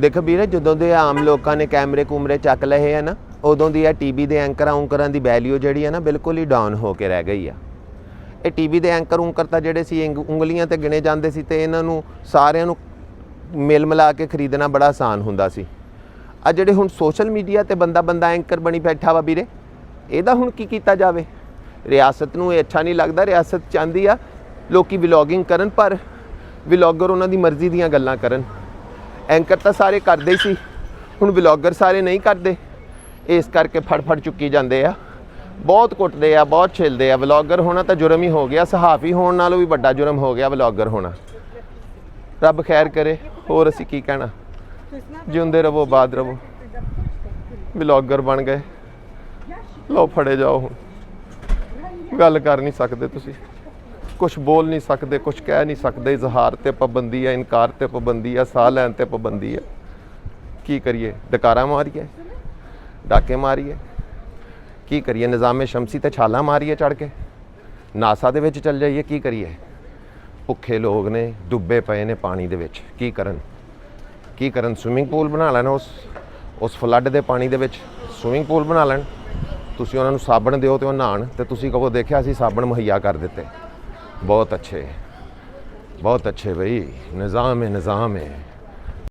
देख ਵੀਰੇ ਜਦੋਂ ਦੇ ਆਮ ਲੋਕਾਂ ਨੇ ਕੈਮਰੇ ਕੂਮਰੇ ਚੱਕ ਲਏ ਆ ਨਾ ਉਦੋਂ ਦੀ ਆ ਟੀਵੀ ਦੇ ਐਂਕਰਾਂ ਦੀ ਵੈਲਿਊ ਜਿਹੜੀ ਆ ਨਾ ਬਿਲਕੁਲ ਹੀ ਡਾਊਨ ਹੋ ਕੇ ਰਹਿ ਗਈ ਆ। ਇਹ ਟੀਵੀ ਦੇ ਐਂਕਰ ਤਾਂ ਜਿਹੜੇ ਸੀ ਉਂਗਲੀਆਂ ਤੇ ਗਿਣੇ ਜਾਂਦੇ ਸੀ ਤੇ ਇਹਨਾਂ ਨੂੰ ਸਾਰਿਆਂ ਨੂੰ ਮਿਲ ਮਿਲਾ ਕੇ ਖਰੀਦਣਾ ਬੜਾ ਆਸਾਨ ਹੁੰਦਾ ਸੀ। ਆ ਜਿਹੜੇ ਹੁਣ ਸੋਸ਼ਲ ਮੀਡੀਆ ਤੇ ਬੰਦਾ ਐਂਕਰ ਬਣੀ ਬੈਠਾ ਵਾ ਵੀਰੇ, ਇਹਦਾ ਹੁਣ ਕੀ ਕੀਤਾ ਜਾਵੇ? ਰਿਆਸਤ ਨੂੰ ਇਹ ਅੱਛਾ ਨਹੀਂ ਲੱਗਦਾ। ਰਿਆਸਤ ਚਾਹੁੰਦੀ ਆ ਲੋਕੀ ਵਲੌਗਿੰਗ ਕਰਨ, ਪਰ ਵਲੌਗਰ ਉਹਨਾਂ ਦੀ ਮਰਜ਼ੀ ਦੀਆਂ ਗੱਲਾਂ ਕਰਨ। ਐਂਕਰ ਤਾਂ ਸਾਰੇ ਕਰਦੇ ਹੀ ਸੀ, ਹੁਣ ਵਲੌਗਰ ਸਾਰੇ ਨਹੀਂ ਕਰਦੇ, ਇਸ ਕਰਕੇ ਫੜ ਚੁੱਕੀ ਜਾਂਦੇ ਆ, ਬਹੁਤ ਕੁੱਟਦੇ ਆ, ਬਹੁਤ ਛਿਲਦੇ ਆ। ਵਲੌਗਰ ਹੋਣਾ ਤਾਂ ਜੁਰਮ ਹੀ ਹੋ ਗਿਆ, ਸਹਾਫੀ ਹੋਣ ਨਾਲੋਂ ਵੀ ਵੱਡਾ ਜੁਰਮ ਹੋ ਗਿਆ ਵਲੌਗਰ ਹੋਣਾ। ਰੱਬ ਖੈਰ ਕਰੇ, ਹੋਰ ਅਸੀਂ ਕੀ ਕਹਿਣਾ। ਜਿਉਂਦੇ ਰਵੋ, ਬਾਦ ਰਵੋ। ਵਲੌਗਰ ਬਣ ਗਏ, ਲਓ ਫੜੇ ਜਾਓ। ਹੁਣ ਗੱਲ ਕਰ ਨਹੀਂ ਸਕਦੇ ਤੁਸੀਂ, ਕੁਛ ਬੋਲ ਨਹੀਂ ਸਕਦੇ, ਕੁਛ ਕਹਿ ਨਹੀਂ ਸਕਦੇ। ਇਜ਼ਹਾਰ ਤੇ ਪਾਬੰਦੀ ਹੈ, ਇਨਕਾਰ ਤੇ ਪਾਬੰਦੀ ਹੈ, ਸਾਹ ਲੈਣ ਤੇ ਪਾਬੰਦੀ ਹੈ। ਕੀ ਕਰੀਏ? ਡਕਾਰਾਂ ਮਾਰੀਏ, ਡਾਕੇ ਮਾਰੀਏ, ਕੀ ਕਰੀਏ? ਨਿਜ਼ਾਮੇ ਸ਼ਮਸੀ ਤੇ ਛਾਲਾਂ ਮਾਰੀਏ ਚੜ੍ਹ ਕੇ, ਨਾਸਾ ਦੇ ਵਿੱਚ ਚੱਲ ਜਾਈਏ, ਕੀ ਕਰੀਏ? ਭੁੱਖੇ ਲੋਕ ਨੇ, ਡੁੱਬੇ ਪਏ ਨੇ ਪਾਣੀ ਦੇ ਵਿੱਚ, ਕੀ ਕਰਨ? ਸਵਿਮਿੰਗ ਪੂਲ ਬਣਾ ਲੈਣ, ਉਸ ਫਲੱਡ ਦੇ ਪਾਣੀ ਦੇ ਵਿੱਚ ਸਵਿਮਿੰਗ ਪੂਲ ਬਣਾ ਲੈਣ। ਤੁਸੀਂ ਉਹਨਾਂ ਨੂੰ ਸਾਬਣ ਦਿਓ ਤੇ ਉਹ ਨਹਾਣ, ਤੇ ਤੁਸੀਂ ਕਹੋ ਦੇਖਿਆ ਅਸੀਂ ਸਾਬਣ ਮੁਹੱਈਆ ਕਰ ਦਿੱਤੇ। बहुत अच्छे भाई, निज़ाम है।